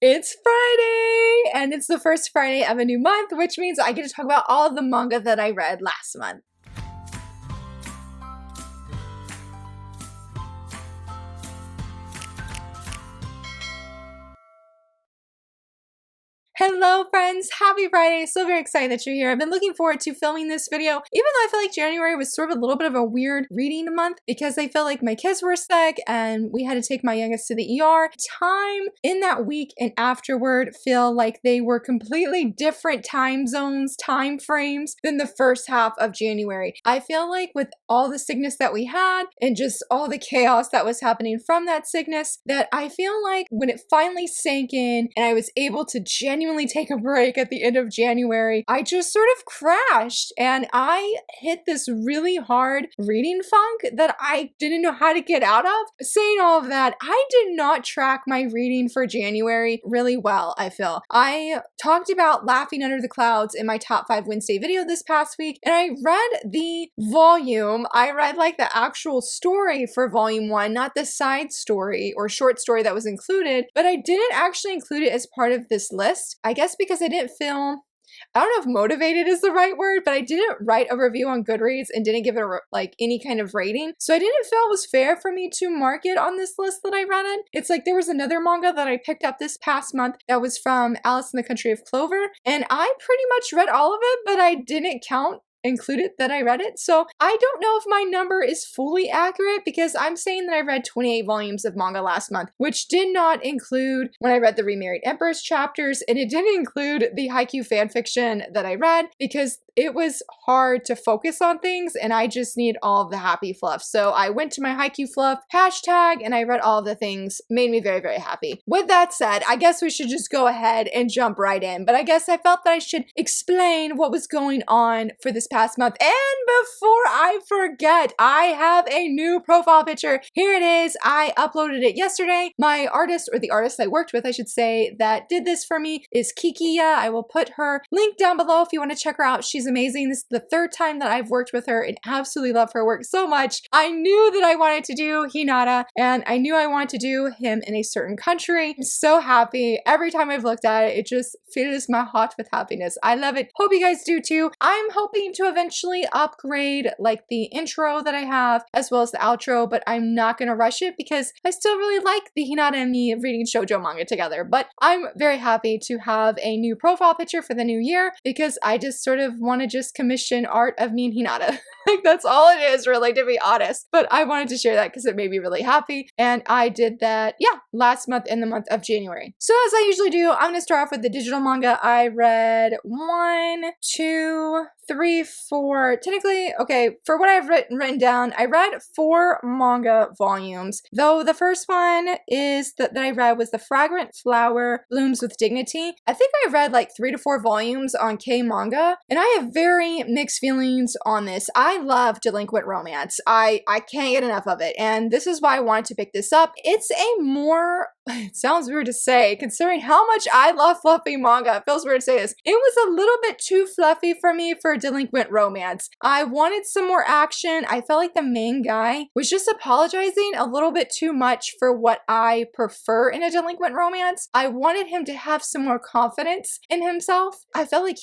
It's Friday, and it's the first Friday of a new month, which means I get to talk about all of the manga that I read last month. Hello friends, happy Friday. So very excited that you're here. I've been looking forward to filming this video, even though I feel like January was sort of a little bit of a weird reading month because I felt like my kids were sick and we had to take my youngest to the ER. Time in that week and afterward feel like they were completely different time zones, time frames than the first half of January. I feel like with all the sickness that we had and just all the chaos that was happening from that sickness, that I feel like when it finally sank in and I was able to genuinely take a break at the end of January, I just sort of crashed and I hit this really hard reading funk that I didn't know how to get out of. Saying all of that, I did not track my reading for January really well, I feel. I talked about Laughing Under the Clouds in my top 5 Wednesday video this past week, and I read the volume. I read like the actual story for volume 1, not the side story or short story that was included, but I didn't actually include it as part of this list. I guess because I didn't feel, I don't know if motivated is the right word, but I didn't write a review on Goodreads and didn't give it like any kind of rating. So I didn't feel it was fair for me to mark it on this list that I read in. It's like there was another manga that I picked up this past month that was from Alice in the Country of Clover, and I pretty much read all of it, but I didn't included that I read it. So I don't know if my number is fully accurate because I'm saying that I read 28 volumes of manga last month, which did not include when I read the Remarried Empress chapters, and it didn't include the Haikyuu fanfiction that I read because it was hard to focus on things and I just need all of the happy fluff. So I went to my Haikyuu fluff hashtag and I read all of the things. Made me very, very happy. With that said, I guess we should just go ahead and jump right in. But I guess I felt that I should explain what was going on for this past month. And before I forget, I have a new profile picture. Here it is. I uploaded it yesterday. My artist, or the artist I worked with, I should say, that did this for me is Kikiya. I will put her link down below if you want to check her out. She's amazing. This is the 3rd time that I've worked with her and absolutely love her work so much. I knew that I wanted to do Hinata and I knew I wanted to do him in a certain country. I'm so happy. Every time I've looked at it, it just fills my heart with happiness. I love it. Hope you guys do too. I'm hoping to eventually upgrade like the intro that I have as well as the outro, but I'm not going to rush it because I still really like the Hinata and me reading shoujo manga together. But I'm very happy to have a new profile picture for the new year because I just sort of want to just commission art of me and Hinata. Like that's all it is really, to be honest. But I wanted to share that because it made me really happy. And I did that, yeah, last month in the month of January. So as I usually do, I'm going to start off with the digital manga. I read 1, 2, 3, 4, technically, okay, for what I've written down, I read 4 manga volumes, though the first one is that I read was The Fragrant Flower Blooms with Dignity. I think I read like 3 to 4 volumes on K-manga, and I have very mixed feelings on this. I love delinquent romance. I can't get enough of it, and this is why I wanted to pick this up. It's a more, it sounds weird to say, considering how much I love fluffy manga. It feels weird to say this. It was a little bit too fluffy for me for delinquent romance. I wanted some more action. I felt like the main guy was just apologizing a little bit too much for what I prefer in a delinquent romance. I wanted him to have some more confidence in himself. I felt like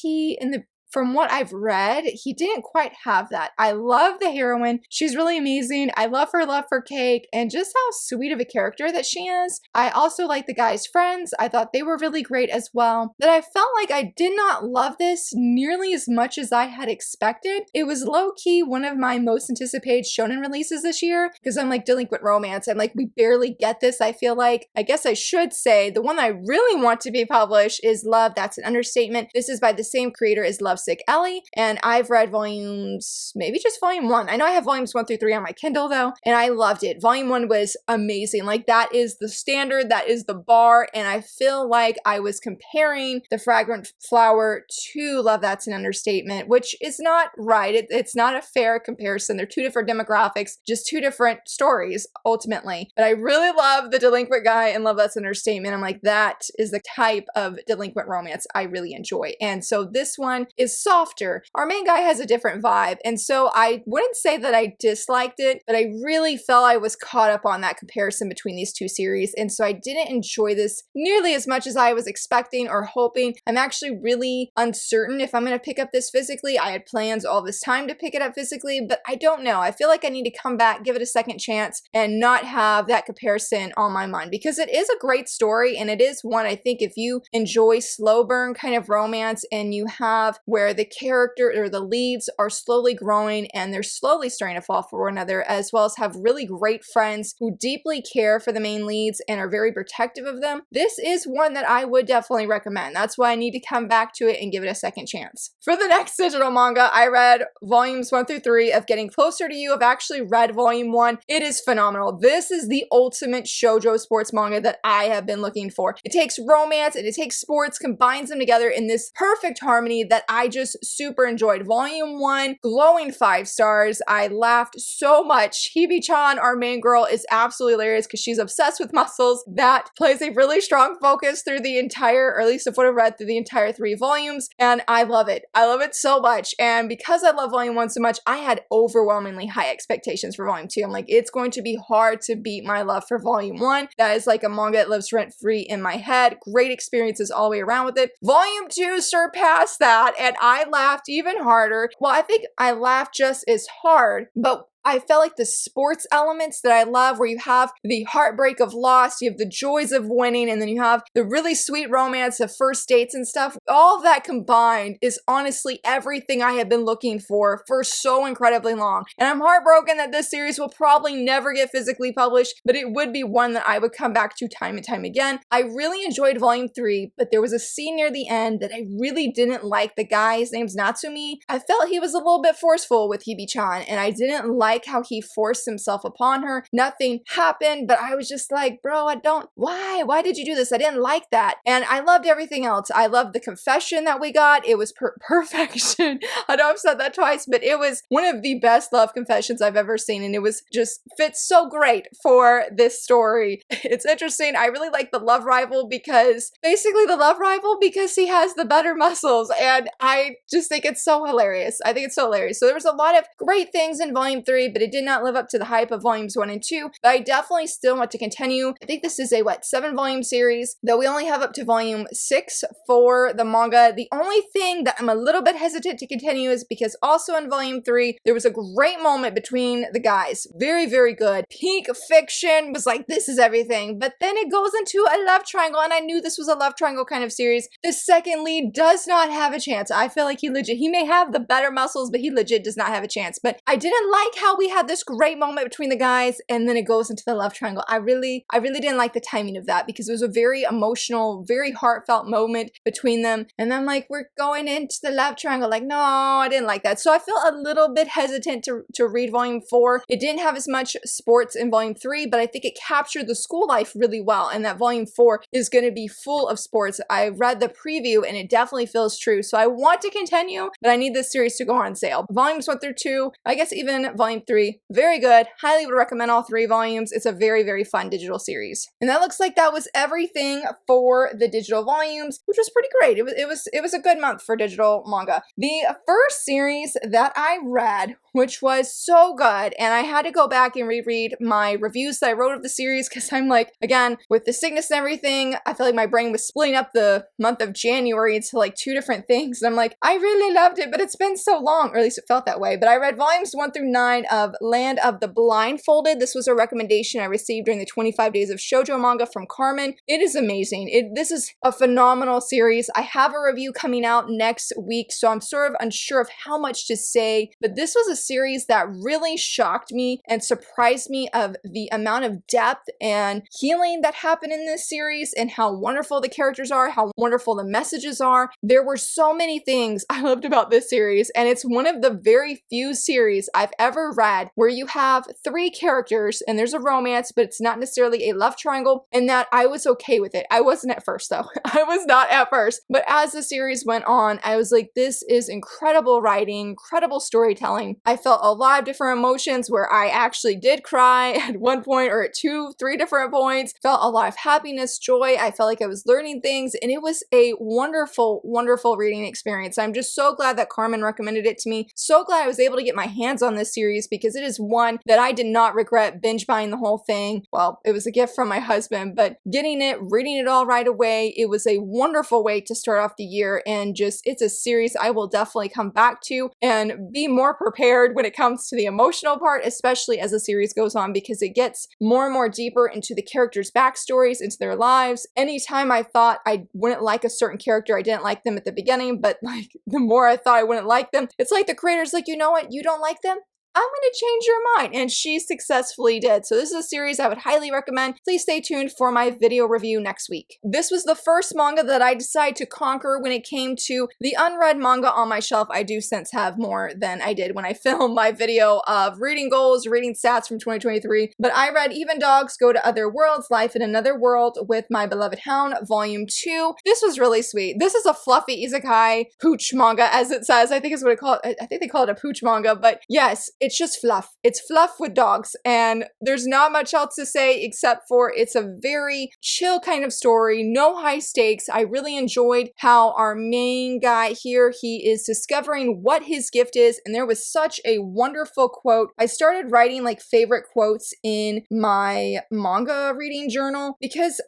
from what I've read, he didn't quite have that. I love the heroine. She's really amazing. I love her love for cake and just how sweet of a character that she is. I also like the guy's friends. I thought they were really great as well. But I felt like I did not love this nearly as much as I had expected. It was low-key one of my most anticipated shonen releases this year because I'm like delinquent romance. I'm like, we barely get this, I feel like. I guess I should say the one that I really want to be published is Love, That's an Understatement. This is by the same creator as Love Sick Ellie, and I've read volumes, maybe just volume 1. I know I have volumes 1 through 3 on my Kindle though, and I loved it. Volume 1 was amazing. Like that is the standard, that is the bar, and I feel like I was comparing The Fragrant Flower to Love, That's an Understatement, which is not right. It's not a fair comparison. They're 2 different demographics, just 2 different stories ultimately. But I really love the delinquent guy and Love, That's an Understatement. I'm like, that is the type of delinquent romance I really enjoy. And so this one is is softer. Our main guy has a different vibe, and so I wouldn't say that I disliked it, but I really felt I was caught up on that comparison between these two series, and so I didn't enjoy this nearly as much as I was expecting or hoping. I'm actually really uncertain if I'm going to pick up this physically. I had plans all this time to pick it up physically, but I don't know. I feel like I need to come back, give it a second chance, and not have that comparison on my mind, because it is a great story, and it is one I think if you enjoy slow burn kind of romance and you have where the character or the leads are slowly growing and they're slowly starting to fall for one another, as well as have really great friends who deeply care for the main leads and are very protective of them, this is one that I would definitely recommend. That's why I need to come back to it and give it a second chance. For the next digital manga, I read volumes 1 through 3 of Getting Closer to You. I've actually read volume 1. It is phenomenal. This is the ultimate shoujo sports manga that I have been looking for. It takes romance and it takes sports, combines them together in this perfect harmony that I just super enjoyed. Volume 1, glowing 5 stars. I laughed so much. Hebe-chan, our main girl, is absolutely hilarious because she's obsessed with muscles. That plays a really strong focus through the entire, or at least of what I've read, through the entire 3 volumes, and I love it. I love it so much, and because I love volume 1 so much, I had overwhelmingly high expectations for volume 2. I'm like, it's going to be hard to beat my love for volume 1. That is like a manga that lives rent-free in my head. Great experiences all the way around with it. Volume 2 surpassed that, and I laughed even harder. Well, I think I laughed just as hard, but I felt like the sports elements that I love, where you have the heartbreak of loss, you have the joys of winning, and then you have the really sweet romance of first dates and stuff. All of that combined is honestly everything I have been looking for so incredibly long. And I'm heartbroken that this series will probably never get physically published, but it would be one that I would come back to time and time again. I really enjoyed volume 3, but there was a scene near the end that I really didn't like. The guy, his name's Natsumi. I felt he was a little bit forceful with Hebe-chan, and I didn't like how he forced himself upon her. Nothing happened, but I was just like, bro, why did you do this? I didn't like that. And I loved everything else. I loved the confession that we got. It was perfection. I know I've said that twice, but it was one of the best love confessions I've ever seen, and it was just fits so great for this story. It's interesting. I really like the love rival because he has the better muscles, and I just think it's so hilarious. I think it's so hilarious. So there was a lot of great things in volume 3, but it did not live up to the hype of volumes 1 and 2, but I definitely still want to continue. I think this is a 7-volume series, though we only have up to volume 6 for the manga. The only thing that I'm a little bit hesitant to continue is because also in volume 3, there was a great moment between the guys. Very, very good. Peak fiction, was like, this is everything, but then it goes into a love triangle, and I knew this was a love triangle kind of series. The second lead does not have a chance. I feel like he may have the better muscles, but he legit does not have a chance. But I didn't like how we had this great moment between the guys, and then it goes into the love triangle. I really didn't like the timing of that, because it was a very emotional, very heartfelt moment between them, and I'm like, we're going into the love triangle. Like, no, I didn't like that. So I felt a little bit hesitant to read volume 4. It didn't have as much sports in volume 3, but I think it captured the school life really well, and that volume 4 is going to be full of sports. I read the preview, and it definitely feels true. So I want to continue, but I need this series to go on sale. Volumes 1 through 2, I guess even volume 3, very good. Highly would recommend all 3 volumes. It's a very, very fun digital series. And that looks like that was everything for the digital volumes, which was pretty great. It was a good month for digital manga. The first series that I read, which was so good, and I had to go back and reread my reviews that I wrote of the series, because I'm like, again, with the sickness and everything, I feel like my brain was splitting up the month of January into like 2 different things. And I'm like, I really loved it, but it's been so long, or at least it felt that way. But I read volumes 1 through 9 of Land of the Blindfolded. This was a recommendation I received during the 25 days of shoujo manga from Carmen. It is amazing. This is a phenomenal series. I have a review coming out next week, so I'm sort of unsure of how much to say, but this was a series that really shocked me and surprised me of the amount of depth and healing that happened in this series, and how wonderful the characters are, how wonderful the messages are. There were so many things I loved about this series, and it's one of the very few series I've ever read where you have 3 characters and there's a romance, but it's not necessarily a love triangle, and that I was okay with it. I wasn't at first though. I was not at first. But as the series went on, I was like, this is incredible writing, incredible storytelling. I felt a lot of different emotions where I actually did cry at one point or at 2, 3 different points. Felt a lot of happiness, joy. I felt like I was learning things, and it was a wonderful, wonderful reading experience. I'm just so glad that Carmen recommended it to me. So glad I was able to get my hands on this series because it is one that I did not regret binge buying the whole thing. Well, it was a gift from my husband, but getting it, reading it all right away, it was a wonderful way to start off the year, and just, it's a series I will definitely come back to and be more prepared when it comes to the emotional part, especially as the series goes on, because it gets more and more deeper into the characters' backstories, into their lives. Anytime I thought I wouldn't like a certain character, I didn't like them at the beginning, but like the more I thought I wouldn't like them, it's like the creator's like, you know what, you don't like them? I'm going to change your mind, and she successfully did. So this is a series I would highly recommend. Please stay tuned for my video review next week. This was the first manga that I decided to conquer when it came to the unread manga on my shelf. I do since have more than I did when I filmed my video of reading goals, reading stats from 2023, but I read Even Dogs Go to Other Worlds, Life in Another World with My Beloved Hound, Volume 2. This was really sweet. This is a fluffy isekai pooch manga, as it says. I think is what it called. I think they call it a pooch manga, but yes, it's just fluff. It's fluff with dogs, and there's not much else to say except for it's a very chill kind of story, no high stakes. I really enjoyed how our main guy here, he is discovering what his gift is, and there was such a wonderful quote. I started writing like favorite quotes in my manga reading journal because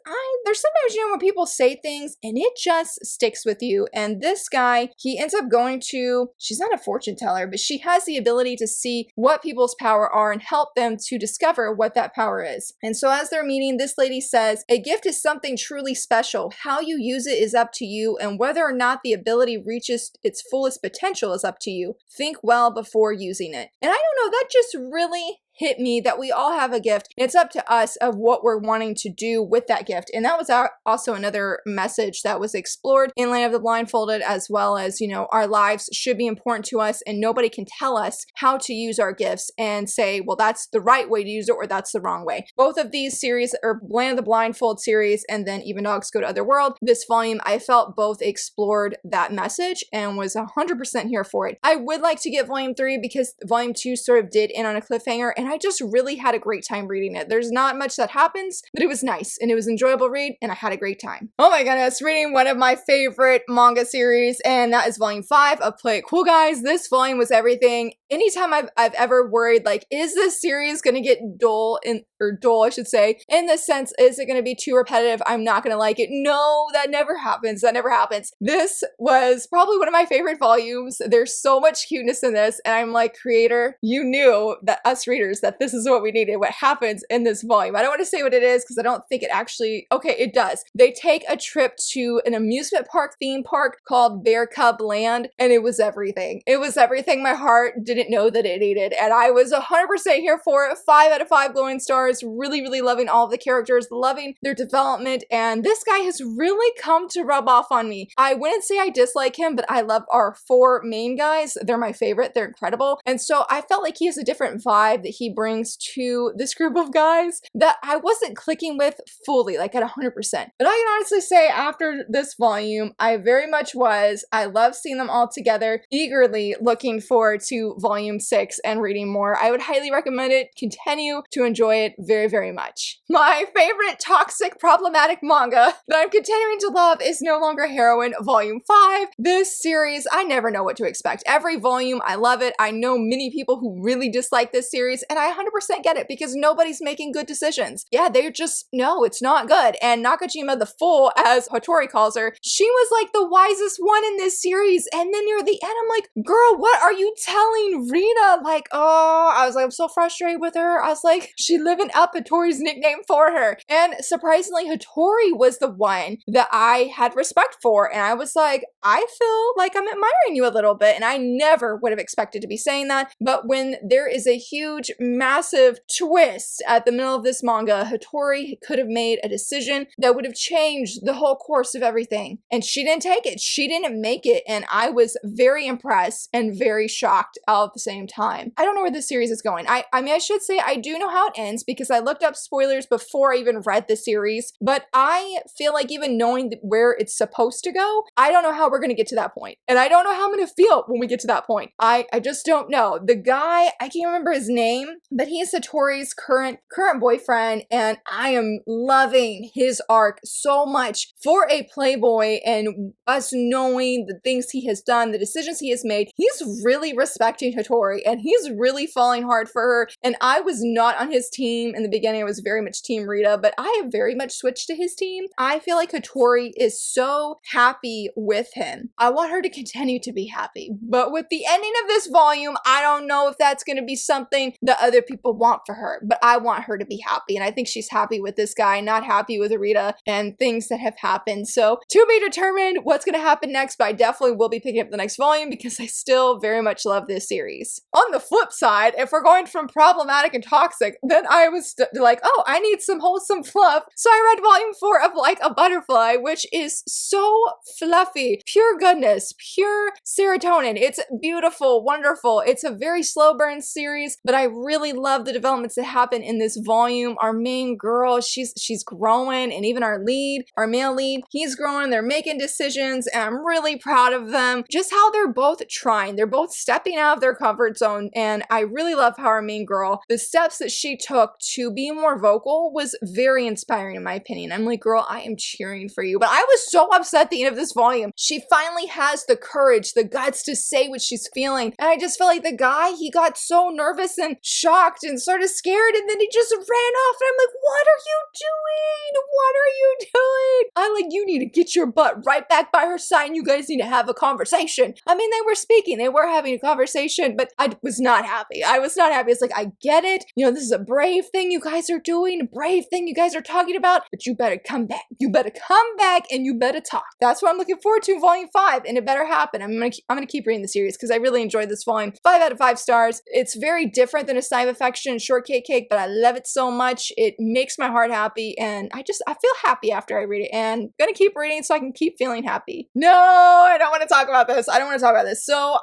there's sometimes, you know, when people say things and it just sticks with you, and this guy, he ends up going to, she's not a fortune teller, but she has the ability to see what people's power are and help them to discover what that power is. And so as they're meeting, this lady says, a gift is something truly special. How you use it is up to you, and whether or not the ability reaches its fullest potential is up to you. Think well before using it. And I don't know, that just really hit me that we all have a gift. It's up to us of what we're wanting to do with that gift. And that was also another message that was explored in Land of the Blindfolded, as well as, you know, our lives should be important to us, and nobody can tell us how to use our gifts and say, well, that's the right way to use it or that's the wrong way. Both of these series, or Land of the Blindfold series and then Even Dogs Go to Other World, this volume, I felt both explored that message and was 100% here for it. I would like to get volume 3 because volume 2 sort of did end on a cliffhanger, and I just really had a great time reading it. There's not much that happens, but it was nice and it was an enjoyable read, and I had a great time. Oh my goodness, reading one of my favorite manga series, and that is volume 5 of Play It Cool, guys. This volume was everything. Anytime I've ever worried, like, is this series gonna get dull, I should say, in the sense, is it gonna be too repetitive? I'm not gonna like it. No, that never happens. That never happens. This was probably one of my favorite volumes. There's so much cuteness in this, and I'm like, creator, you knew that us readers, that this is what we needed. What happens in this volume? I don't want to say what it is because I don't think it actually, okay, it does. They take a trip to an amusement park, theme park called Bear Cub Land, and it was everything. It was everything my heart didn't know that it needed, and I was 100% here for it. 5 out of 5 glowing stars. Really, really loving all of the characters, loving their development, and this guy has really come to rub off on me. I wouldn't say I dislike him, but I love our 4 main guys. They're my favorite. They're incredible, and so I felt like he has a different vibe that he brings to this group of guys that I wasn't clicking with fully, like at 100%. But I can honestly say after this volume, I very much was. I love seeing them all together, eagerly looking forward to volume 6 and reading more. I would highly recommend it. Continue to enjoy it very, very much. My favorite toxic, problematic manga that I'm continuing to love is No Longer Heroine, volume 5. This series, I never know what to expect. Every volume, I love it. I know many people who really dislike this series, and I 100% get it because nobody's making good decisions. Yeah, they're just, no, it's not good. And Nakajima the Fool, as Hattori calls her, she was like the wisest one in this series. And then near the end, I'm like, girl, what are you telling Rina? Like, oh, I was like, I'm so frustrated with her. I was like, she lived given up Hattori's nickname for her. And surprisingly, Hattori was the one that I had respect for. And I was like, I feel like I'm admiring you a little bit. And I never would have expected to be saying that. But when there is a huge, massive twist at the middle of this manga, Hattori could have made a decision that would have changed the whole course of everything. And she didn't take it. She didn't make it. And I was very impressed and very shocked all at the same time. I don't know where this series is going. I mean, I should say I do know how it ends because I looked up spoilers before I even read the series, but I feel like even knowing where it's supposed to go, I don't know how we're going to get to that point. And I don't know how I'm going to feel when we get to that point. I just don't know. The guy, I can't remember his name, but he's Hattori's current boyfriend, and I am loving his arc so much for a playboy and us knowing the things he has done, the decisions he has made. He's really respecting Hattori and he's really falling hard for her. And I was not on his team in the beginning. I was very much Team Rita, but I have very much switched to his team. I feel like Hattori is so happy with him. I want her to continue to be happy. But with the ending of this volume, I don't know if that's going to be something that other people want for her, but I want her to be happy. And I think she's happy with this guy, not happy with Rita and things that have happened. So to be determined what's going to happen next, but I definitely will be picking up the next volume because I still very much love this series. On the flip side, if we're going from problematic and toxic, then I was like, oh, I need some wholesome fluff. So I read volume 4 of Like a Butterfly, which is so fluffy, pure goodness, pure serotonin. It's beautiful, wonderful. It's a very slow burn series, but I really love the developments that happen in this volume. Our main girl, she's growing, and even our male lead, he's growing. They're making decisions, and I'm really proud of them. Just how they're both trying. They're both stepping out of their comfort zone, and I really love how our main girl, the steps that she took to be more vocal was very inspiring in my opinion. I'm like, girl, I am cheering for you. But I was so upset at the end of this volume. She finally has the courage, the guts to say what she's feeling, and I just felt like the guy, he got so nervous and shocked and sort of scared, and then he just ran off, and I'm like, what are you doing? What are you doing? I'm like, you need to get your butt right back by her side, and you guys need to have a conversation. I mean, they were speaking, they were having a conversation, but I was not happy. I was not happy. It's like, I get it. You know, this is a brave thing you guys are doing, a brave thing you guys are talking about, but you better come back. You better come back and you better talk. That's what I'm looking forward to in volume 5, and it better happen. I'm gonna keep reading the series because I really enjoyed this volume. 5 out of 5 stars. It's very different than A Sign of Affection and Shortcake Cake, but I love it so much. It makes my heart happy, and I feel happy after I read it, and I'm gonna keep reading so I can keep feeling happy. No, I don't want to talk about this. I don't want to talk about this. So,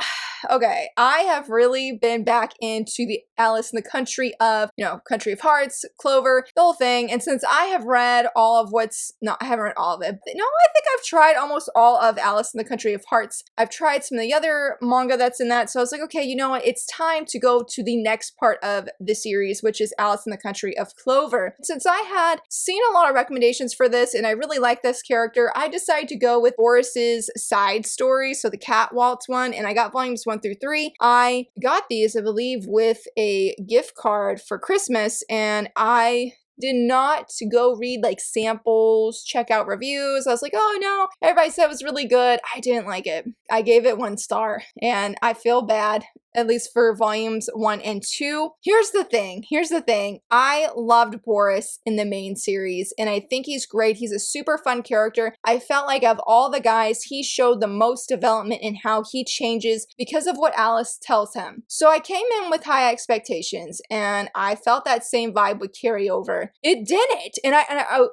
okay, I have really been back into the Alice in the Country of, Country of Hearts, Clover, the whole thing. And since I have read all of I haven't read all of it. No, I think I've tried almost all of Alice in the Country of Hearts. I've tried some of the other manga that's in that. So I was like, okay, you know what? It's time to go to the next part of the series, which is Alice in the Country of Clover. Since I had seen a lot of recommendations for this and I really like this character, I decided to go with Boris's side story, so the Cat Waltz one, and I got volumes 1 through 3. I got these, I believe, with a gift card for Christmas, and I did not go read like samples, check out reviews. I was like, oh no, everybody said it was really good. I didn't like it. I gave it 1 star, and I feel bad, at least for volumes 1 and 2. Here's the thing. I loved Boris in the main series, and I think he's great. He's a super fun character. I felt like of all the guys, he showed the most development in how he changes because of what Alice tells him. So I came in with high expectations, and I felt that same vibe would carry over. It didn't, and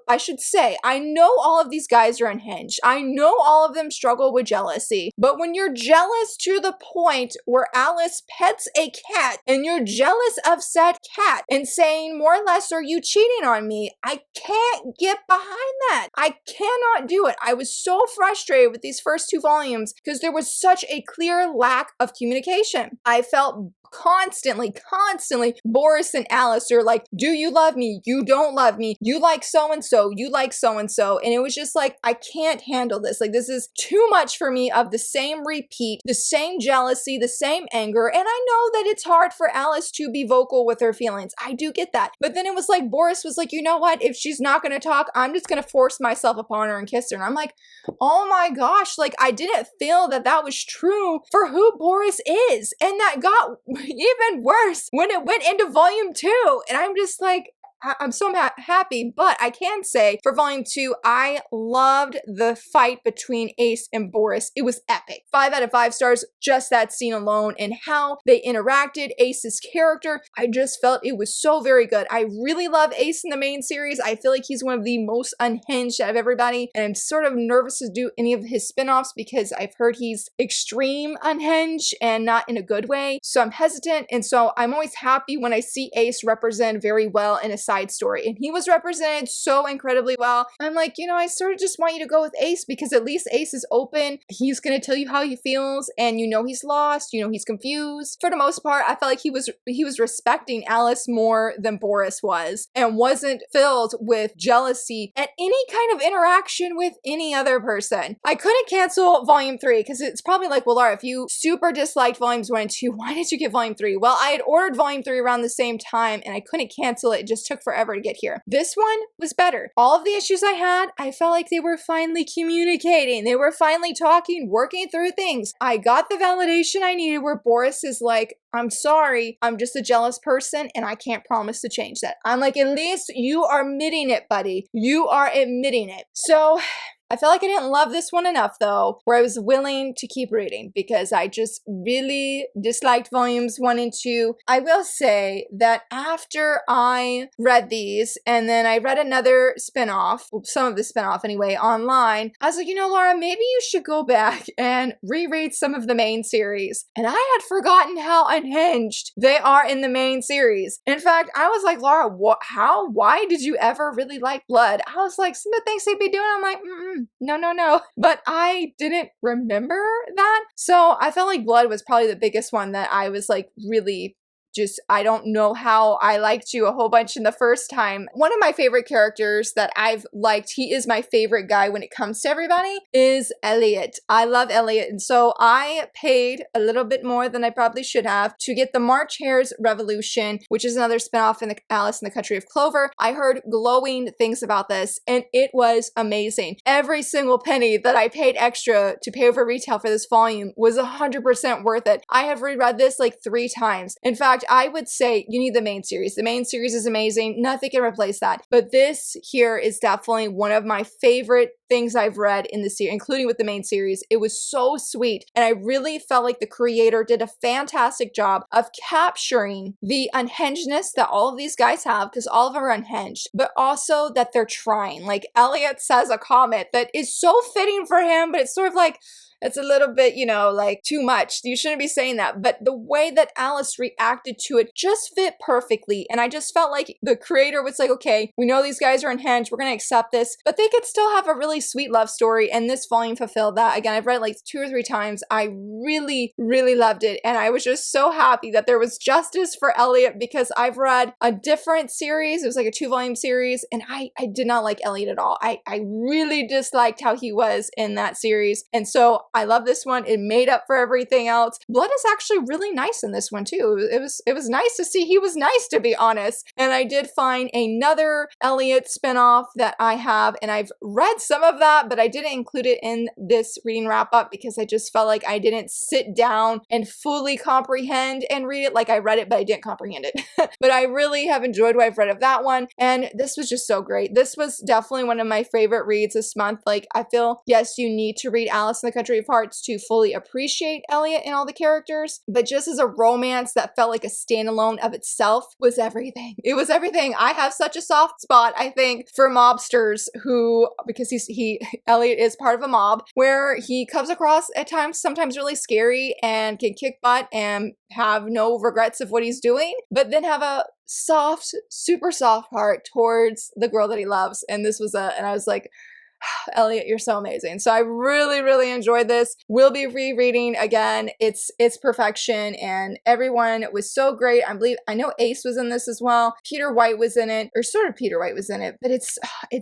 I should say, I know all of these guys are unhinged. I know all of them struggle with jealousy, but when you're jealous to the point where Alice pets a cat and you're jealous of said cat and saying more or less, are you cheating on me? I can't get behind that. I cannot do it. I was so frustrated with these first 2 volumes because there was such a clear lack of communication. I felt constantly Boris and Alice are like, do you love me? You don't love me. You like so-and-so. You like so-and-so. And it was just like, I can't handle this. Like, this is too much for me of the same repeat, the same jealousy, the same anger. And I know that it's hard for Alice to be vocal with her feelings. I do get that. But then it was like, Boris was like, you know what? If she's not going to talk, I'm just going to force myself upon her and kiss her. And I'm like, oh my gosh, like I didn't feel that that was true for who Boris is. And that got even worse when it went into volume 2. And I'm just like, I'm so happy, but I can say for volume 2, I loved the fight between Ace and Boris. It was epic. 5 out of 5 stars, just that scene alone and how they interacted, Ace's character. I just felt it was so very good. I really love Ace in the main series. I feel like he's one of the most unhinged out of everybody, and I'm sort of nervous to do any of his spin-offs because I've heard he's extreme unhinged and not in a good way. So I'm hesitant, and so I'm always happy when I see Ace represented very well in a side story, and he was represented so incredibly well. I'm like, you know, I sort of just want you to go with Ace because at least Ace is open. He's gonna tell you how he feels, and you know he's lost, you know he's confused. For the most part, I felt like he was respecting Alice more than Boris was, and wasn't filled with jealousy at any kind of interaction with any other person. I couldn't cancel volume 3 because it's probably like, well, Laura, if you super disliked volumes 1 and 2, why did you get volume 3? Well, I had ordered volume 3 around the same time and I couldn't cancel it. It just took forever to get here. This one was better. All of the issues I had, I felt like they were finally communicating. They were finally talking, working through things. I got the validation I needed where Boris is like, I'm sorry, I'm just a jealous person and I can't promise to change that. I'm like, at least you are admitting it, buddy. You are admitting it. So I felt like I didn't love this one enough though, where I was willing to keep reading because I just really disliked volumes 1 and 2. I will say that after I read these and then I read another spinoff, some of the spinoff anyway, online, I was like, you know, Laura, maybe you should go back and reread some of the main series. And I had forgotten how unhinged they are in the main series. In fact, I was like, Laura, why did you ever really like Blood? I was like, some of the things they'd be doing, I'm like, no. But I didn't remember that. So I felt like Blood was probably the biggest one that I was like really just, I don't know how I liked you a whole bunch in the first time. One of my favorite characters that I've liked, he is my favorite guy when it comes to everybody, is Elliot. I love Elliot. And so I paid a little bit more than I probably should have to get the March Hare's Revolution, which is another spinoff in the Alice in the Country of Clover. I heard glowing things about this and it was amazing. Every single penny that I paid extra to pay over retail for this volume was 100% worth it. I have reread this like 3 times. In fact, I would say you need the main series. The main series is amazing. Nothing can replace that. But this here is definitely one of my favorite things I've read in the series, including with the main series. It was so sweet. And I really felt like the creator did a fantastic job of capturing the unhingedness that all of these guys have, because all of them are unhinged, but also that they're trying. Like Elliot says a comment that is so fitting for him, but it's sort of like, it's a little bit, you know, like too much. You shouldn't be saying that. But the way that Alice reacted to it just fit perfectly. And I just felt like the creator was like, okay, we know these guys are unhinged. We're going to accept this. But they could still have a really sweet love story. And this volume fulfilled that. Again, I've read it like 2 or 3 times. I really, really loved it. And I was just so happy that there was justice for Elliot because I've read a different series. It was like a 2-volume series. And I did not like Elliot at all. I really disliked how he was in that series. And so I love this one. It made up for everything else. Blood is actually really nice in this one too. It was nice to see he was nice, to be honest. And I did find another Elliot spinoff that I have, and I've read some of that, but I didn't include it in this reading wrap up because I just felt like I didn't sit down and fully comprehend and read it. Like I read it, but I didn't comprehend it. But I really have enjoyed what I've read of that one. And this was just so great. This was definitely one of my favorite reads this month. Like I feel, yes, you need to read Alice in the Country of Hearts to fully appreciate Elliot and all the characters, but just as a romance that felt like a standalone of itself was everything. It was everything. I have such a soft spot, I think, for mobsters who, because Elliot is part of a mob where he comes across at times, sometimes really scary and can kick butt and have no regrets of what he's doing, but then have a soft, super soft heart towards the girl that he loves. And this was and I was like, Elliot, you're so amazing. So I really, really enjoyed this. We'll be rereading again. It's perfection, and everyone was so great. I know Ace was in this as well. Peter White was in it, or sort of Peter White was in it, but it's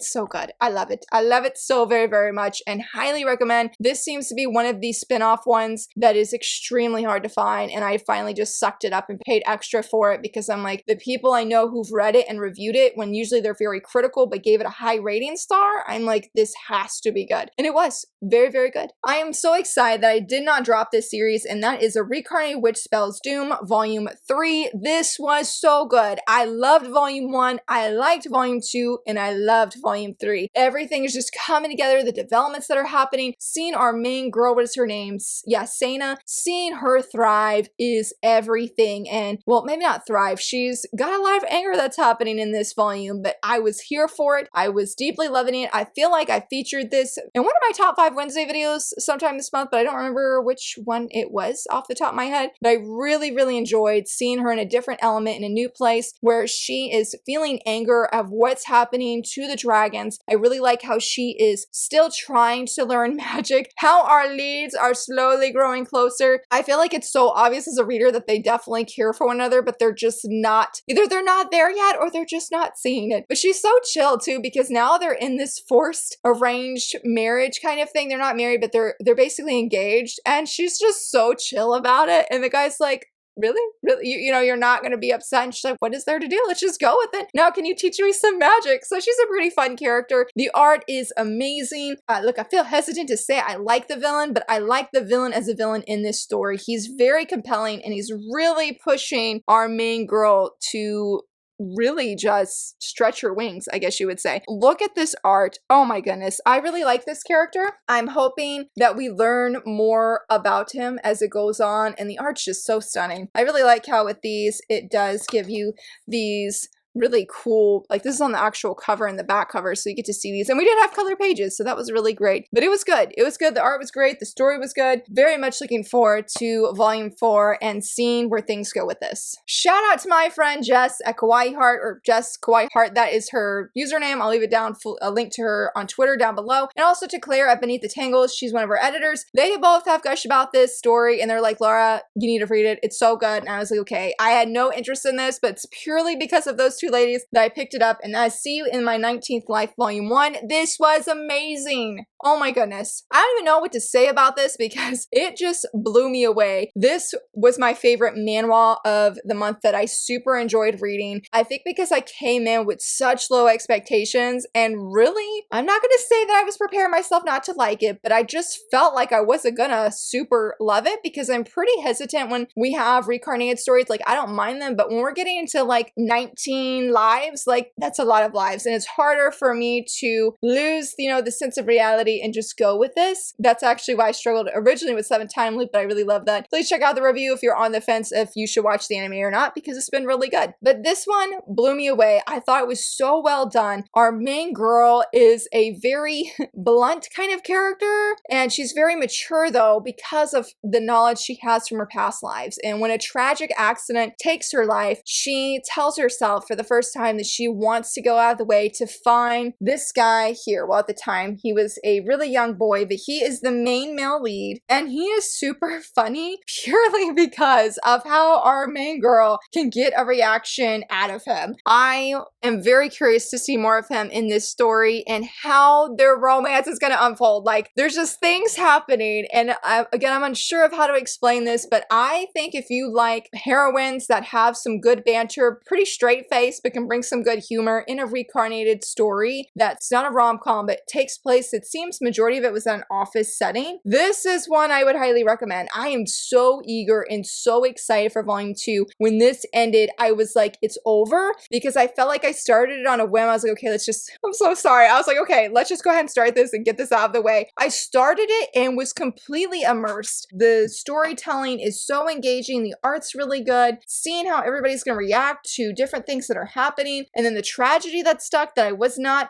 so good. I love it. I love it so very, very much, and highly recommend. This seems to be one of these spin-off ones that is extremely hard to find, and I finally just sucked it up and paid extra for it because I'm like, the people I know who've read it and reviewed it, when usually they're very critical but gave it a high rating star, I'm like, this this has to be good. And it was very, very good. I am so excited that I did not drop this series, and that is A Reincarnated Witch Spells Doom Volume 3. This was so good. I loved Volume 1, I liked Volume 2, and I loved Volume 3. Everything is just coming together, the developments that are happening, seeing our main girl, what is her name? Yeah, Sana, seeing her thrive is everything. And, well, maybe not thrive, she's got a lot of anger that's happening in this volume, but I was here for it. I was deeply loving it. I feel like I featured this in one of my top 5 Wednesday videos sometime this month, but I don't remember which one it was off the top of my head. But I really, really enjoyed seeing her in a different element, in a new place where she is feeling anger of what's happening to the dragons. I really like how she is still trying to learn magic, how our leads are slowly growing closer. I feel like it's so obvious as a reader that they definitely care for one another, but they're just not, either they're not there yet or they're just not seeing it. But she's so chill too, because now they're in this forced arranged marriage kind of thing. They're not married, but they're basically engaged, and she's just so chill about it. And the guy's like, really? Really? You know, you're not going to be upset. And she's like, what is there to do? Let's just go with it. Now, can you teach me some magic? So she's a pretty fun character. The art is amazing. Look, I feel hesitant to say I like the villain, but I like the villain as a villain in this story. He's very compelling, and he's really pushing our main girl to really just stretch her wings, I guess you would say. Look at this art. Oh my goodness. I really like this character. I'm hoping that we learn more about him as it goes on, and the art's just so stunning. I really like how with these, it does give you these really cool, like this is on the actual cover and the back cover, so you get to see these. And we did have color pages, so that was really great. But it was good. It was good. The art was great. The story was good. Very much looking forward to Volume 4 and seeing where things go with this. Shout out to my friend Jess at Kawaii Heart, or Jess Kawaii Heart. That is her username. I'll leave it down, a link to her on Twitter down below. And also to Claire at Beneath the Tangles. She's one of our editors. They both have gushed about this story, and they're like, Laura, you need to read it. It's so good. And I was like, okay. I had no interest in this, but it's purely because of those two ladies that I picked it up, and I see you in my 19th Life Volume 1. This was amazing. Oh my goodness. I don't even know what to say about this because it just blew me away. This was my favorite manhwa of the month that I super enjoyed reading. I think because I came in with such low expectations, and really, I'm not going to say that I was preparing myself not to like it, but I just felt like I wasn't gonna super love it because I'm pretty hesitant when we have reincarnated stories. Like, I don't mind them, but when we're getting into like 19 lives, like that's a lot of lives, and it's harder for me to lose, you know, the sense of reality and just go with this. That's actually why I struggled originally with 7 Time Loop, but I really love that. Please check out the review if you're on the fence if you should watch the anime or not, because it's been really good. But this one blew me away. I thought it was so well done. Our main girl is a very blunt kind of character, and she's very mature though because of the knowledge she has from her past lives. And when a tragic accident takes her life, she tells herself for the first time that she wants to go out of the way to find this guy here. Well, at the time, he was a really young boy, but he is the main male lead, and he is super funny purely because of how our main girl can get a reaction out of him. I am very curious to see more of him in this story and how their romance is going to unfold. Like, there's just things happening, and again, I'm unsure of how to explain this, but I think if you like heroines that have some good banter, pretty straight face, but can bring some good humor in a reincarnated story that's not a rom-com but takes place, it seems majority of it was in an office setting, this is one I would highly recommend. I am so eager and so excited for Volume 2. When this ended, I was like, it's over, because I felt like I started it on a whim. I was like, okay, let's just, I'm so sorry. I was like, okay, let's just go ahead and start this and get this out of the way. I started it and was completely immersed. The storytelling is so engaging. The art's really good. Seeing how everybody's going to react to different things that are happening, and then the tragedy that struck that I was not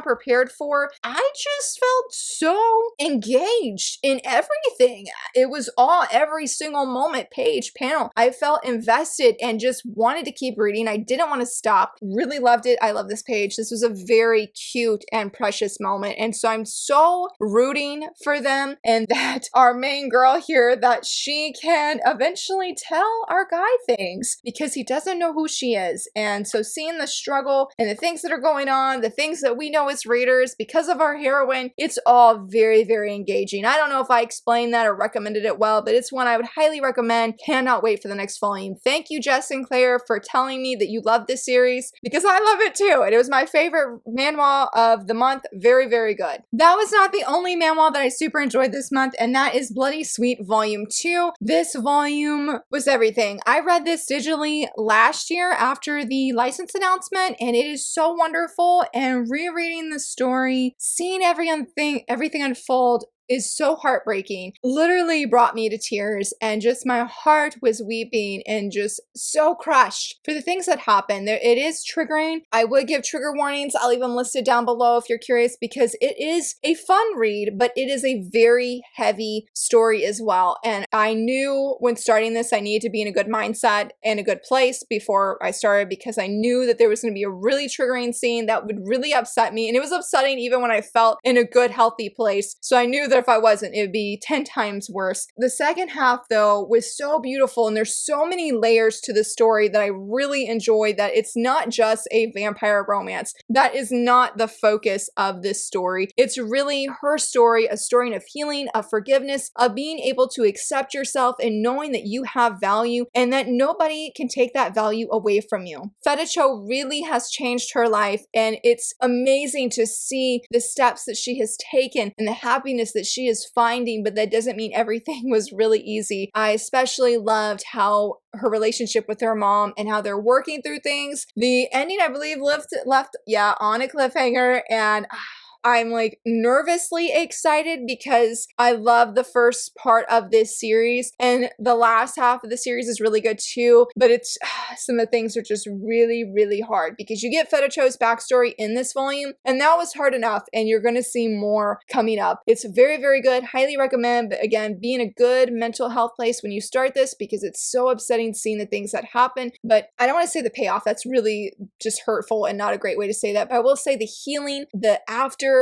prepared for. I just felt so engaged in everything. It was all, every single moment, page, panel. I felt invested and just wanted to keep reading. I didn't want to stop. Really loved it. I love this page. This was a very cute and precious moment. And so I'm so rooting for them, and that our main girl here, that she can eventually tell our guy things, because he doesn't know who she he is. And so seeing the struggle and the things that are going on, the things that we know as readers because of our heroine, it's all very, very engaging. I don't know if I explained that or recommended it well, but it's one I would highly recommend. Cannot wait for the next volume. Thank you, Jess and Claire, for telling me that you love this series because I love it too. And it was my favorite manhwa of the month. Very, very good. That was not the only manhwa that I super enjoyed this month, and that is Bloody Sweet Volume 2. This volume was everything. I read this digitally last year after the license announcement, and it is so wonderful. And rereading the story, seeing everything unfold is so heartbreaking. Literally brought me to tears, and just my heart was weeping and just so crushed for the things that happen. It is triggering. I would give trigger warnings. I'll leave them listed down below if you're curious, because it is a fun read, but it is a very heavy story as well. And I knew when starting this, I needed to be in a good mindset and a good place before I started, because I knew that there was going to be a really triggering scene that would really upset me. And it was upsetting even when I felt in a good, healthy place. So I knew that if I wasn't, it would be 10 times worse. The second half, though, was so beautiful, and there's so many layers to the story that I really enjoyed, that it's not just a vampire romance. That is not the focus of this story. It's really her story, a story of healing, of forgiveness, of being able to accept yourself and knowing that you have value and that nobody can take that value away from you. Feticho really has changed her life, and it's amazing to see the steps that she has taken and the happiness that she is finding, but that doesn't mean everything was really easy. I especially loved how her relationship with her mom and how they're working through things. The ending, I believe, left on a cliffhanger, and I'm like nervously excited because I love the first part of this series, and the last half of the series is really good too, but it's some of the things are just really, really hard because you get Feticho's backstory in this volume, and that was hard enough, and you're going to see more coming up. It's very, very good. Highly recommend, but again, be in a good mental health place when you start this because it's so upsetting seeing the things that happen, but I don't want to say the payoff. That's really just hurtful and not a great way to say that, but I will say the healing, the afterwards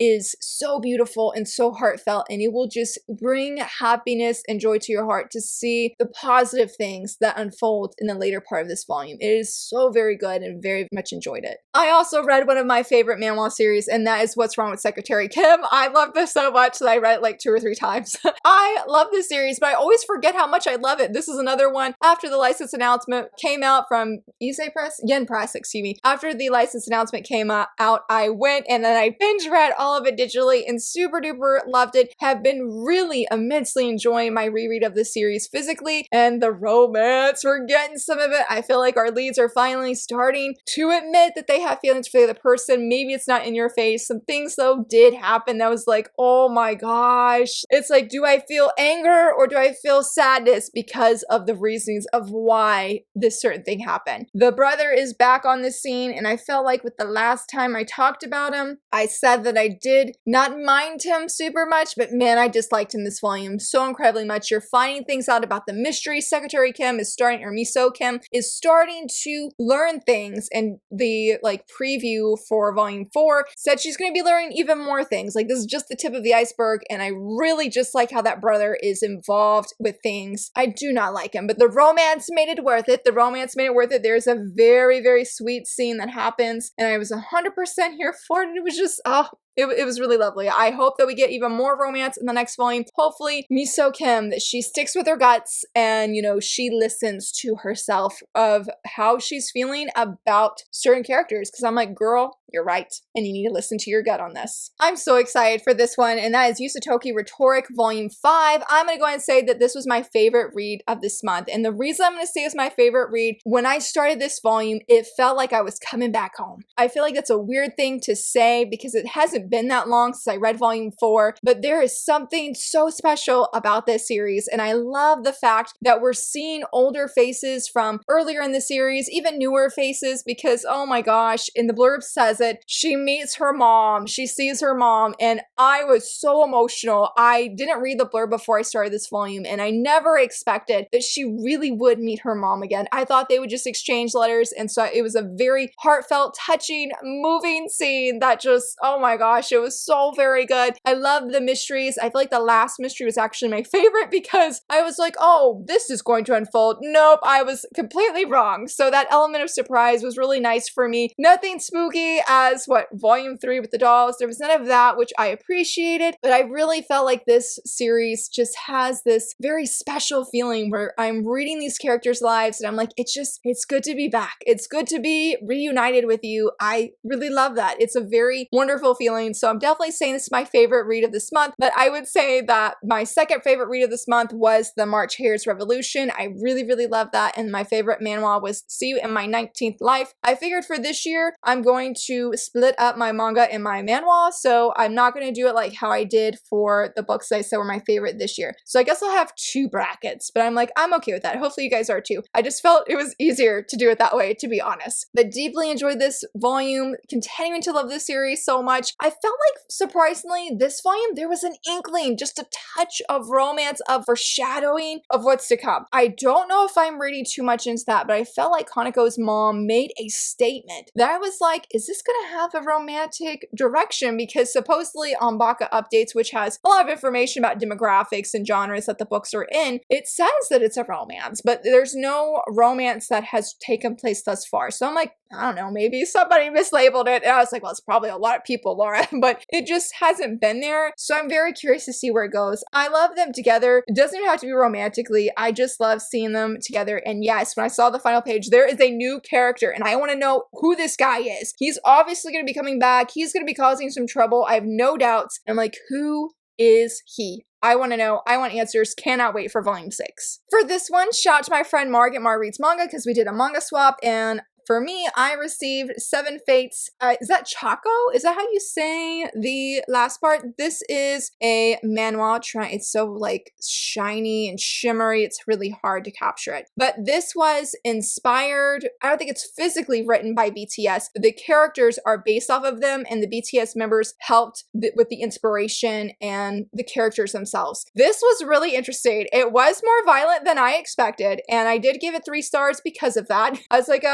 is so beautiful and so heartfelt, and it will just bring happiness and joy to your heart to see the positive things that unfold in the later part of this volume. It is so very good and very much enjoyed it. I also read one of my favorite manhwa series, and that is What's Wrong with Secretary Kim. I love this so much that I read it like 2 or 3 times. I love this series, but I always forget how much I love it. This is another one after the license announcement came out from Yen Press, excuse me. After the license announcement came out, I went and then I binge read all of it digitally and super duper loved it. Have been really immensely enjoying my reread of this series physically, and the romance, we're getting some of it. I feel like our leads are finally starting to admit that they have feelings for the other person. Maybe it's not in your face. Some things though did happen that was like, oh my gosh. It's like, do I feel anger or do I feel sadness because of the reasons of why this certain thing happened? The brother is back on the scene, and I felt like with the last time I talked about him, I said that I did not mind him super much, but man, I disliked him this volume so incredibly much. You're finding things out about the mystery. Secretary Kim is starting, or Miso Kim is starting to learn things, and the preview for volume 4 said she's going to be learning even more things. Like, this is just the tip of the iceberg, and I really just like how that brother is involved with things. I do not like him, but the romance made it worth it. The romance made it worth it. There's a very, very sweet scene that happens, and I was 100% here for it, and it was just, it was really lovely. I hope that we get even more romance in the next volume. Hopefully, Miso Kim, that she sticks with her guts and, she listens to herself of how she's feeling about certain characters. Because I'm like, girl, you're right. And you need to listen to your gut on this. I'm so excited for this one, and that is Yoki Rhetoric Volume 5. I'm going to go ahead and say that this was my favorite read of this month. And the reason I'm going to say it's my favorite read, when I started this volume, it felt like I was coming back home. I feel like that's a weird thing to say because it hasn't been that long since I read Volume 4, but there is something so special about this series, and I love the fact that we're seeing older faces from earlier in the series, even newer faces, because oh my gosh, in the blurb says it, she meets her mom, she sees her mom, and I was so emotional. I didn't read the blurb before I started this volume, and I never expected that she really would meet her mom again. I thought they would just exchange letters, and so it was a very heartfelt, touching, moving scene that just, oh my gosh, gosh, it was so very good. I love the mysteries. I feel like the last mystery was actually my favorite because I was like, oh, this is going to unfold. Nope, I was completely wrong. So that element of surprise was really nice for me. Nothing spooky as volume 3 with the dolls. There was none of that, which I appreciated, but I really felt like this series just has this very special feeling where I'm reading these characters' lives and I'm like, it's good to be back. It's good to be reunited with you. I really love that. It's a very wonderful feeling. So I'm definitely saying this is my favorite read of this month, but I would say that my second favorite read of this month was the March Hare's Revolution. I really, really love that. And my favorite manhwa was See You in My 19th Life. I figured for this year, I'm going to split up my manga and my manhwa. So I'm not going to do it like how I did for the books that I said were my favorite this year. So I guess I'll have 2 brackets, but I'm like, I'm okay with that. Hopefully you guys are too. I just felt it was easier to do it that way, to be honest. But deeply enjoyed this volume, continuing to love this series so much. I felt like, surprisingly, this volume, there was an inkling, just a touch of romance, of foreshadowing of what's to come. I don't know if I'm reading too much into that, but I felt like Haneko's mom made a statement that I was like, is this gonna have a romantic direction? Because supposedly on Baka Updates, which has a lot of information about demographics and genres that the books are in, it says that it's a romance, but there's no romance that has taken place thus far. So I'm like, I don't know, maybe somebody mislabeled it. And I was like, well, it's probably a lot of people, Laura, but it just hasn't been there. So I'm very curious to see where it goes. I love them together. It doesn't even have to be romantically. I just love seeing them together. And yes, when I saw the final page, there is a new character and I want to know who this guy is. He's obviously going to be coming back. He's going to be causing some trouble. I have no doubts. I'm like, who is he? I want to know. I want answers. Cannot wait for volume 6. For this one, shout out to my friend Marg at Marg Reads Manga because we did a manga swap, and for me, I received Seven Fates. Is that Chaco? Is that how you say the last part? This is a manhwa. It's so like shiny and shimmery. It's really hard to capture it. But this was inspired. I don't think it's physically written by BTS. The characters are based off of them, and the BTS members helped with the inspiration and the characters themselves. This was really interesting. It was more violent than I expected, and I did give it 3 stars because of that. I was like,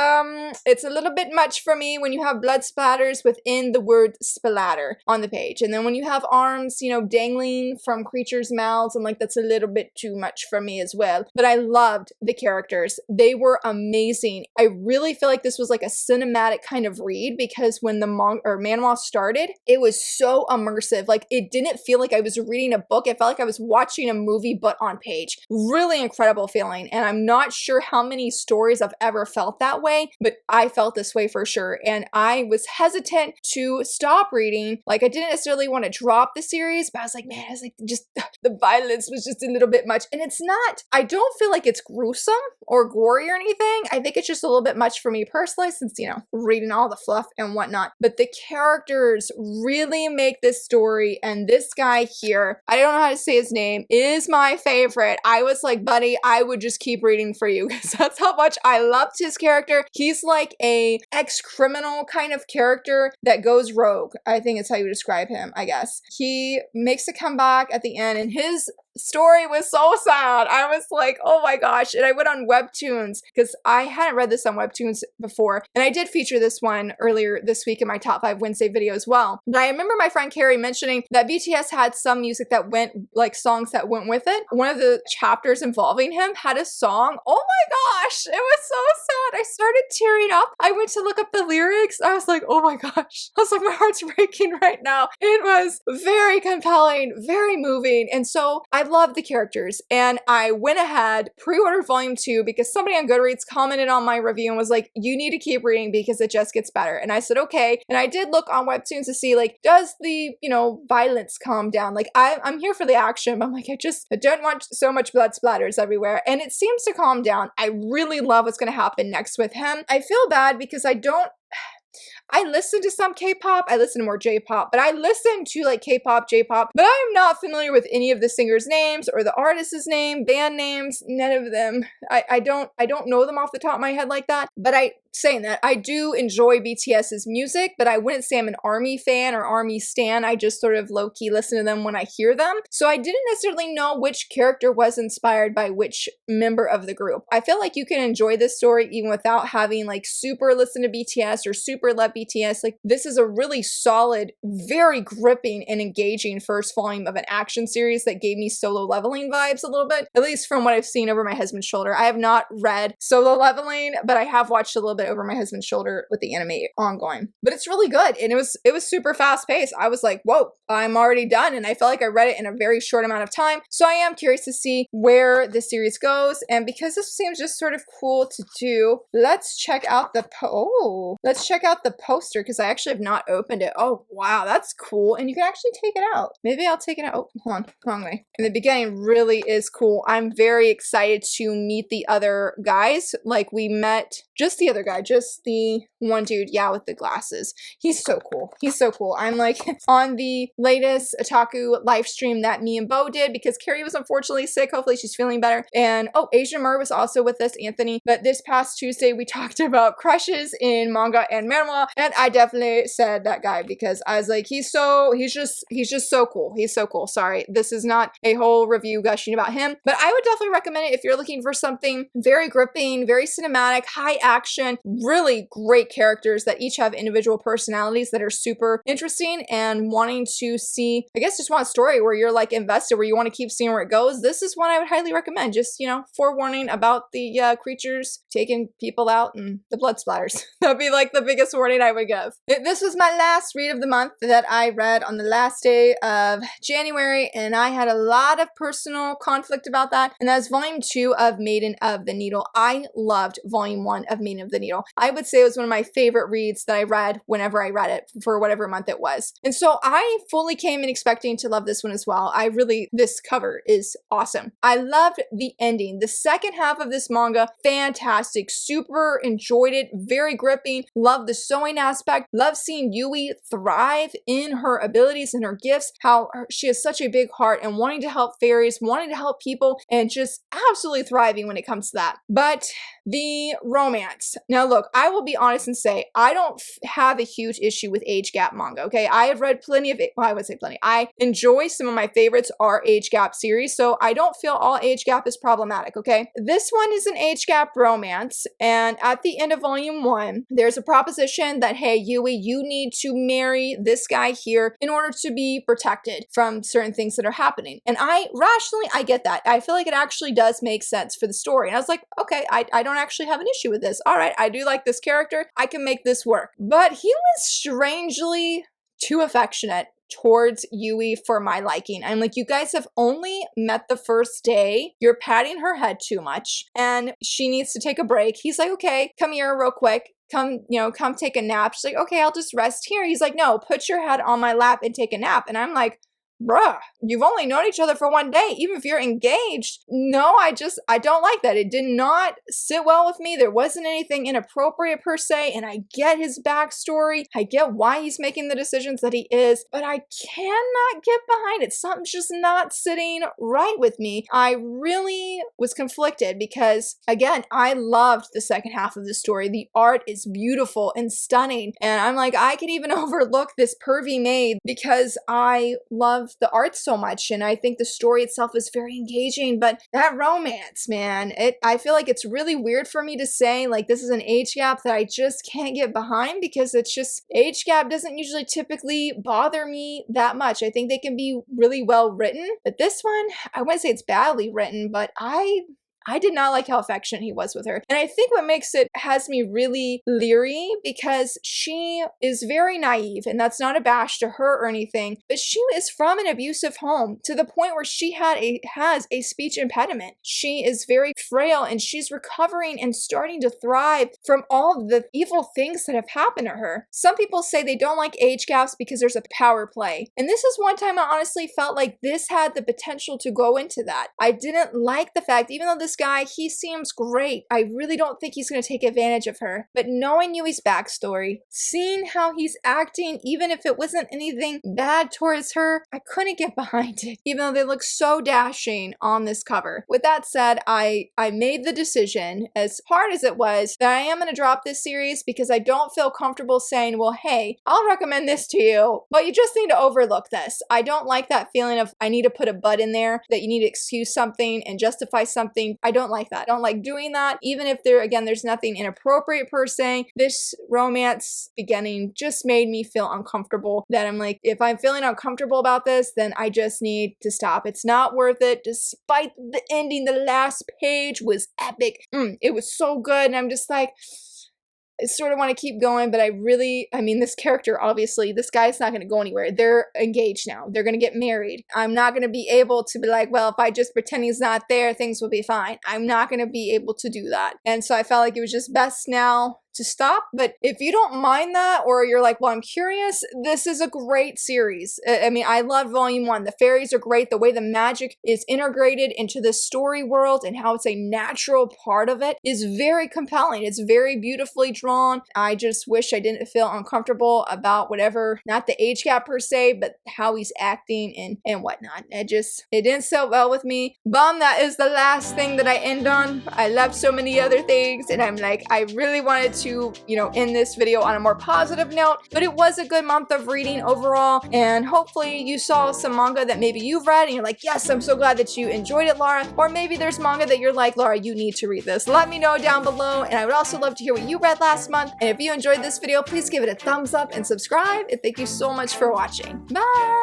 it's a little bit much for me when you have blood splatters within the word splatter on the page. And then when you have arms, you know, dangling from creatures' mouths, I'm like, that's a little bit too much for me as well. But I loved the characters. They were amazing. I really feel like this was like a cinematic kind of read because when the manhwa started, it was so immersive. Like it didn't feel like I was reading a book. It felt like I was watching a movie, but on page. Really incredible feeling. And I'm not sure how many stories I've ever felt that way, but I felt this way for sure. And I was hesitant to stop reading. Like I didn't necessarily want to drop the series, but I was like, man, I was like, just the violence was just a little bit much. And it's not, I don't feel like it's gruesome or gory or anything. I think it's just a little bit much for me personally since, you know, reading all the fluff and whatnot. But the characters really make this story. And this guy here, I don't know how to say his name, is my favorite. I was like, buddy, I would just keep reading for you because that's how much I loved his character. He's like a ex-criminal kind of character that goes rogue. I think it's how you describe him, I guess. He makes a comeback at the end and his story was so sad. I was like, oh my gosh. And I went on Webtoons because I hadn't read this on Webtoons before. And I did feature this one earlier this week in my top 5 Wednesday video as well. But I remember my friend Carrie mentioning that BTS had some music that went, like songs that went with it. One of the chapters involving him had a song. Oh my gosh. It was so sad. I started tearing up. I went to look up the lyrics. I was like, oh my gosh. I was like, my heart's breaking right now. It was very compelling, very moving. And so I love the characters, and I went ahead, pre-ordered volume 2 because somebody on Goodreads commented on my review and was like, you need to keep reading because it just gets better. And I said, okay. And I did look on Webtoons to see, like, does the, you know, violence calm down? Like, I'm here for the action, but I'm like, I don't want so much blood splatters everywhere. And it seems to calm down. I really love what's going to happen next with him. I feel bad because I listen to some K-pop, I listen to more J-pop, but I listen to like K-pop, J-pop, but I'm not familiar with any of the singers' names or the artist's name, band names, none of them. I don't know them off the top of my head like that, but saying that, I do enjoy BTS's music, but I wouldn't say I'm an ARMY fan or ARMY stan. I just sort of low-key listen to them when I hear them. So I didn't necessarily know which character was inspired by which member of the group. I feel like you can enjoy this story even without having like super listen to BTS or super love BTS. Like, this is a really solid, very gripping and engaging first volume of an action series that gave me Solo Leveling vibes a little bit, at least from what I've seen over my husband's shoulder. I have not read Solo Leveling, but I have watched a little bit over my husband's shoulder with the anime ongoing. But it's really good, and it was super fast paced. I was like, whoa, I'm already done, and I felt like I read it in a very short amount of time. So I am curious to see where the series goes, and because this seems just sort of cool to do, let's check out the poster, because I actually have not opened it. Oh wow, that's cool, and you can actually take it out. Maybe I'll take it out. Oh, hold on, wrong way. And the beginning really is cool. I'm very excited to meet the other guys. Like, we met just the other guy, just the one dude, yeah, with the glasses. He's so cool. He's so cool. I'm like on the latest Otaku live stream that me and Bo did, because Carrie was unfortunately sick. Hopefully she's feeling better. And oh, Asian Mer was also with us, Anthony. But this past Tuesday, we talked about crushes in manga and manhwa, and I definitely said that guy because I was like, he's just so cool. He's so cool. Sorry, this is not a whole review gushing about him, but I would definitely recommend it if you're looking for something very gripping, very cinematic, high action, really great characters that each have individual personalities that are super interesting, and wanting to see, I guess, just want a story where you're like invested, where you want to keep seeing where it goes. This is one I would highly recommend. Just, you know, forewarning about the creatures taking people out and the blood splatters. That would be like the biggest warning I would give. This was my last read of the month that I read on the last day of January, and I had a lot of personal conflict about that, and that was volume 2 of Maiden of the Needle. I loved volume 1 of Maiden of the Needle. I would say it was one of my favorite reads that I read whenever I read it, for whatever month it was. And so I fully came in expecting to love this one as well. This cover is awesome. I loved the ending. The second half of this manga, fantastic. Super enjoyed it. Very gripping. Love the sewing aspect. Love seeing Yui thrive in her abilities and her gifts. How she has such a big heart and wanting to help fairies, wanting to help people, and just absolutely thriving when it comes to that. But the romance. Now look, I will be honest and say, I don't have a huge issue with age gap manga, okay? I have read plenty of, well, I would say plenty. I enjoy, some of my favorites are age gap series, so I don't feel all age gap is problematic, okay? This one is an age gap romance, and at the end of volume 1, there's a proposition that, hey, Yui, you need to marry this guy here in order to be protected from certain things that are happening. And I get that. I feel like it actually does make sense for the story. And I was like, okay, I don't actually have an issue with this. All right, I do like this character. I can make this work. But he was strangely too affectionate towards Yui for my liking. I'm like, you guys have only met the first day. You're patting her head too much, and she needs to take a break. He's like, okay, come here real quick. Come take a nap. She's like, okay, I'll just rest here. He's like, no, put your head on my lap and take a nap. And I'm like, bruh, you've only known each other for one day, even if you're engaged. No, I don't like that. It did not sit well with me. There wasn't anything inappropriate per se, and I get his backstory. I get why he's making the decisions that he is, but I cannot get behind it. Something's just not sitting right with me. I really was conflicted because, again, I loved the second half of the story. The art is beautiful and stunning, and I'm like, I could even overlook this pervy maid because I love the art so much, and I think the story itself is very engaging. But that romance, man, I feel like it's really weird for me to say like this is an age gap that I just can't get behind, because it's just, age gap doesn't usually typically bother me that much. I think they can be really well written, but this one, I wouldn't say it's badly written, but I did not like how affectionate he was with her. And I think what has me really leery, because she is very naive, and that's not a bash to her or anything, but she is from an abusive home to the point where she has a speech impediment. She is very frail, and she's recovering and starting to thrive from all the evil things that have happened to her. Some people say they don't like age gaps because there's a power play. And this is one time I honestly felt like this had the potential to go into that. I didn't like the fact, even though this this guy, he seems great. I really don't think he's going to take advantage of her. But knowing Yui's backstory, seeing how he's acting, even if it wasn't anything bad towards her, I couldn't get behind it, even though they look so dashing on this cover. With that said, I made the decision, as hard as it was, that I am going to drop this series because I don't feel comfortable saying, well, hey, I'll recommend this to you, but you just need to overlook this. I don't like that feeling of I need to put a but in there, that you need to excuse something and justify something. I don't like that. I don't like doing that. Even if there's nothing inappropriate per se, this romance beginning just made me feel uncomfortable, that I'm like, if I'm feeling uncomfortable about this, then I just need to stop. It's not worth it. Despite the ending, the last page was epic. It was so good. And I'm just like, I sort of want to keep going, but I mean, this character, obviously, this guy's not going to go anywhere. They're engaged now. They're going to get married. I'm not going to be able to be like, well, if I just pretend he's not there, things will be fine. I'm not going to be able to do that. And so I felt like it was just best now to stop. But if you don't mind that, or you're like, well, I'm curious, this is a great series. I mean, I love volume 1. The fairies are great. The way the magic is integrated into the story world and how it's a natural part of it is very compelling. It's very beautifully drawn. I just wish I didn't feel uncomfortable about whatever, not the age gap per se, but how he's acting and whatnot. It didn't sit well with me. Bum, that is the last thing that I end on. I love so many other things, and I'm like, I really wanted to, end this video on a more positive note, but it was a good month of reading overall, and hopefully you saw some manga that maybe you've read and you're like, yes, I'm so glad that you enjoyed it, Laura, or maybe there's manga that you're like, Laura, you need to read this. Let me know down below, and I would also love to hear what you read last month, and if you enjoyed this video, please give it a thumbs up and subscribe, and thank you so much for watching. Bye!